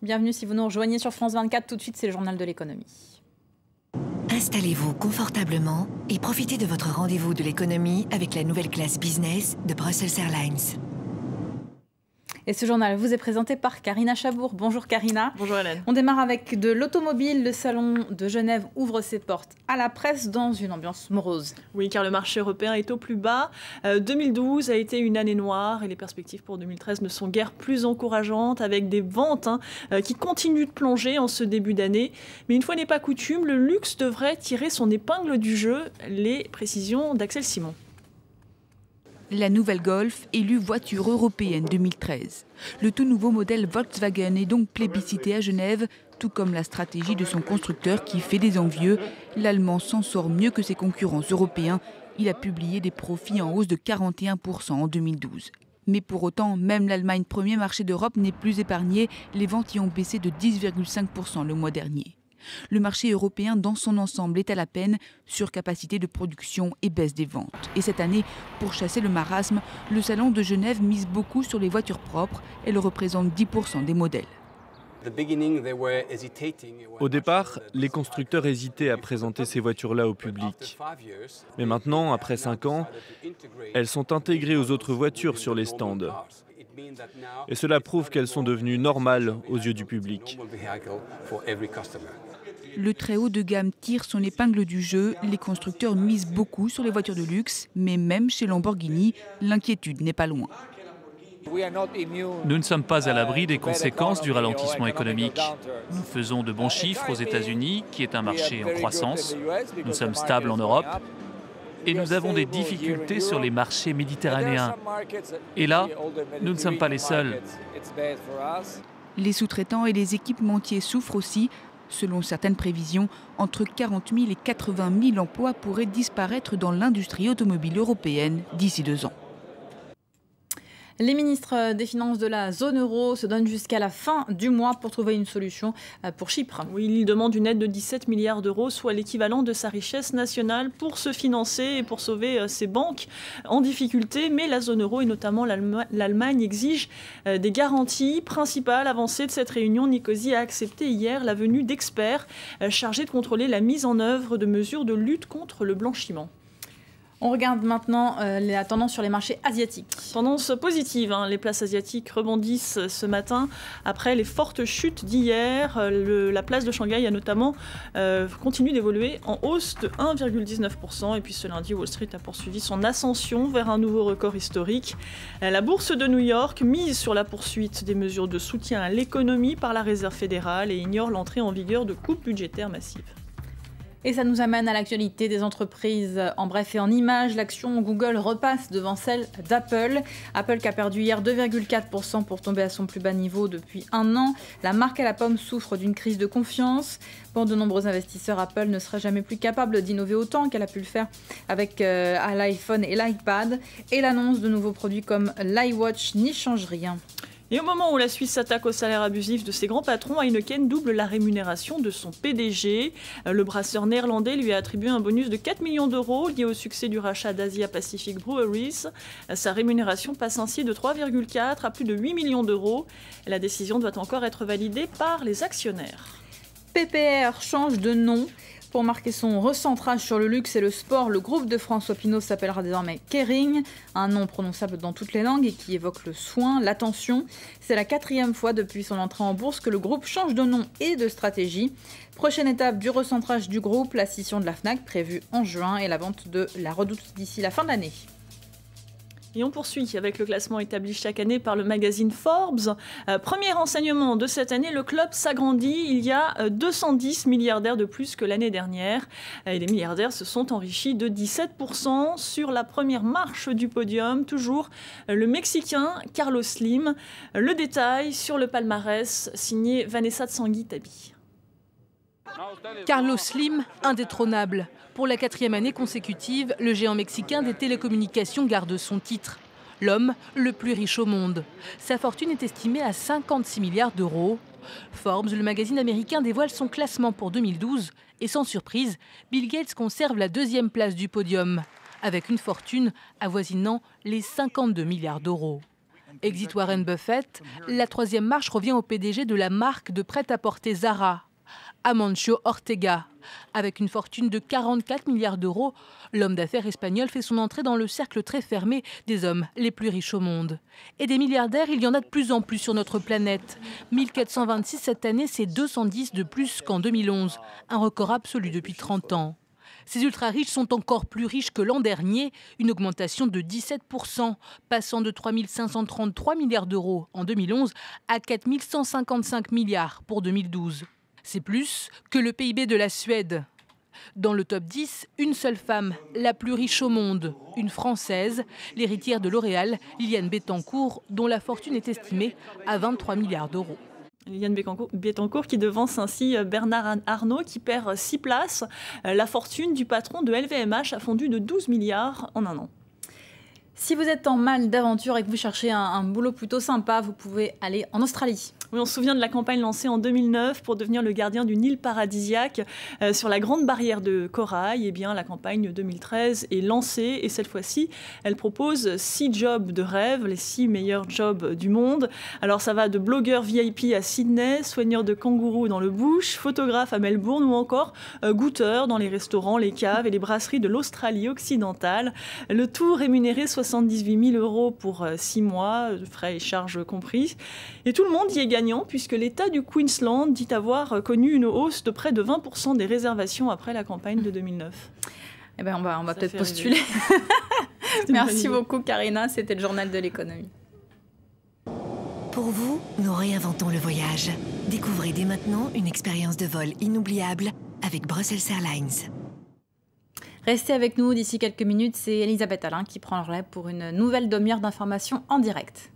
Bienvenue si vous nous rejoignez sur France 24. Tout de suite, c'est le journal de l'économie. Installez-vous confortablement et profitez de votre rendez-vous de l'économie avec la nouvelle classe business de Brussels Airlines. Et ce journal vous est présenté par Karina Chabour. Bonjour Karina. Bonjour Hélène. On démarre avec de l'automobile. Le salon de Genève ouvre ses portes à la presse dans une ambiance morose. Oui, car le marché européen est au plus bas. 2012 a été une année noire et les perspectives pour 2013 ne sont guère plus encourageantes, avec des ventes qui continuent de plonger en ce début d'année. Mais une fois n'est pas coutume, le luxe devrait tirer son épingle du jeu. Les précisions d'Axel Simon. La nouvelle Golf, élue voiture européenne 2013. Le tout nouveau modèle Volkswagen est donc plébiscité à Genève, tout comme la stratégie de son constructeur qui fait des envieux. L'Allemand s'en sort mieux que ses concurrents européens. Il a publié des profits en hausse de 41% en 2012. Mais pour autant, même l'Allemagne, premier marché d'Europe, n'est plus épargnée. Les ventes y ont baissé de 10,5% le mois dernier. Le marché européen dans son ensemble est à la peine, surcapacité de production et baisse des ventes. Et cette année, pour chasser le marasme, le salon de Genève mise beaucoup sur les voitures propres. Elles représentent 10% des modèles. Au départ, les constructeurs hésitaient à présenter ces voitures-là au public. Mais maintenant, après 5 ans, elles sont intégrées aux autres voitures sur les stands. Et cela prouve qu'elles sont devenues normales aux yeux du public. Le très haut de gamme tire son épingle du jeu. Les constructeurs misent beaucoup sur les voitures de luxe, mais même chez Lamborghini, l'inquiétude n'est pas loin. Nous ne sommes pas à l'abri des conséquences du ralentissement économique. Nous faisons de bons chiffres aux États-Unis, qui est un marché en croissance. Nous sommes stables en Europe. Et nous avons des difficultés sur les marchés méditerranéens. Et là, nous ne sommes pas les seuls. Les sous-traitants et les équipementiers souffrent aussi. Selon certaines prévisions, entre 40 000 et 80 000 emplois pourraient disparaître dans l'industrie automobile européenne d'ici 2 ans. Les ministres des Finances de la zone euro se donnent jusqu'à la fin du mois pour trouver une solution pour Chypre. Oui, il demande une aide de 17 milliards d'euros, soit l'équivalent de sa richesse nationale, pour se financer et pour sauver ses banques en difficulté. Mais la zone euro et notamment l'Allemagne exigent des garanties. Principale avancée de cette réunion, Nicosie a accepté hier la venue d'experts chargés de contrôler la mise en œuvre de mesures de lutte contre le blanchiment. On regarde maintenant la tendance sur les marchés asiatiques. Tendance positive, les places asiatiques rebondissent ce matin après les fortes chutes d'hier. La place de Shanghai a notamment continué d'évoluer en hausse de 1,19%. Et puis ce lundi, Wall Street a poursuivi son ascension vers un nouveau record historique. La bourse de New York mise sur la poursuite des mesures de soutien à l'économie par la Réserve fédérale et ignore l'entrée en vigueur de coupes budgétaires massives. Et ça nous amène à l'actualité des entreprises en bref et en images. L'action Google repasse devant celle d'Apple. Apple qui a perdu hier 2,4% pour tomber à son plus bas niveau depuis 1 an. La marque à la pomme souffre d'une crise de confiance. Pour de nombreux investisseurs, Apple ne serait jamais plus capable d'innover autant qu'elle a pu le faire avec l'iPhone et l'iPad. Et l'annonce de nouveaux produits comme l'iWatch n'y change rien. Et au moment où la Suisse s'attaque au salaire abusif de ses grands patrons, Heineken double la rémunération de son PDG. Le brasseur néerlandais lui a attribué un bonus de 4 millions d'euros lié au succès du rachat d'Asia Pacific Breweries. Sa rémunération passe ainsi de 3,4 à plus de 8 millions d'euros. La décision doit encore être validée par les actionnaires. PPR change de nom. Pour marquer son recentrage sur le luxe et le sport, le groupe de François Pinault s'appellera désormais Kering, un nom prononçable dans toutes les langues et qui évoque le soin, l'attention. C'est la 4e fois depuis son entrée en bourse que le groupe change de nom et de stratégie. Prochaine étape du recentrage du groupe, la scission de la Fnac prévue en juin et la vente de la Redoute d'ici la fin de l'année. Et on poursuit avec le classement établi chaque année par le magazine Forbes. Premier renseignement de cette année, le club s'agrandit. Il y a 210 milliardaires de plus que l'année dernière. Et les milliardaires se sont enrichis de 17% sur la première marche du podium. Toujours le Mexicain Carlos Slim. Le détail sur le palmarès signé Vanessa Tsangui-Tabi. Carlos Slim, indétrônable. Pour la 4e année consécutive, le géant mexicain des télécommunications garde son titre. L'homme le plus riche au monde. Sa fortune est estimée à 56 milliards d'euros. Forbes, le magazine américain, dévoile son classement pour 2012. Et sans surprise, Bill Gates conserve la 2e place du podium, avec une fortune avoisinant les 52 milliards d'euros. Exit Warren Buffett, la troisième marche revient au PDG de la marque de prêt-à-porter Zara, Amancio Ortega. Avec une fortune de 44 milliards d'euros, l'homme d'affaires espagnol fait son entrée dans le cercle très fermé des hommes les plus riches au monde. Et des milliardaires, il y en a de plus en plus sur notre planète. 1426 cette année, c'est 210 de plus qu'en 2011, un record absolu depuis 30 ans. Ces ultra-riches sont encore plus riches que l'an dernier, une augmentation de 17%, passant de 3 533 milliards d'euros en 2011 à 4 155 milliards pour 2012. C'est plus que le PIB de la Suède. Dans le top 10, une seule femme, la plus riche au monde, une Française, l'héritière de L'Oréal, Liliane Bettencourt, dont la fortune est estimée à 23 milliards d'euros. Liliane Bettencourt qui devance ainsi Bernard Arnault qui perd 6 places. La fortune du patron de LVMH a fondu de 12 milliards en un an. Si vous êtes en mal d'aventure et que vous cherchez un boulot plutôt sympa, vous pouvez aller en Australie. Oui, on se souvient de la campagne lancée en 2009 pour devenir le gardien d'une île paradisiaque sur la grande barrière de corail. Eh bien, la campagne 2013 est lancée et cette fois-ci, elle propose 6 jobs de rêve, les 6 meilleurs jobs du monde. Alors, ça va de blogueur VIP à Sydney, soigneur de kangourous dans le bush, photographe à Melbourne ou encore goûteur dans les restaurants, les caves et les brasseries de l'Australie occidentale. Le tout rémunéré 78 000 € pour 6 mois, frais et charges compris. Et tout le monde y est gagnant puisque l'État du Queensland dit avoir connu une hausse de près de 20% des réservations après la campagne de 2009. Eh ben on va peut-être postuler. Merci beaucoup Karina, c'était le journal de l'économie. Pour vous, nous réinventons le voyage. Découvrez dès maintenant une expérience de vol inoubliable avec Brussels Airlines. Restez avec nous, d'ici quelques minutes, c'est Elisabeth Alain qui prend le relais pour une nouvelle demi-heure d'information en direct.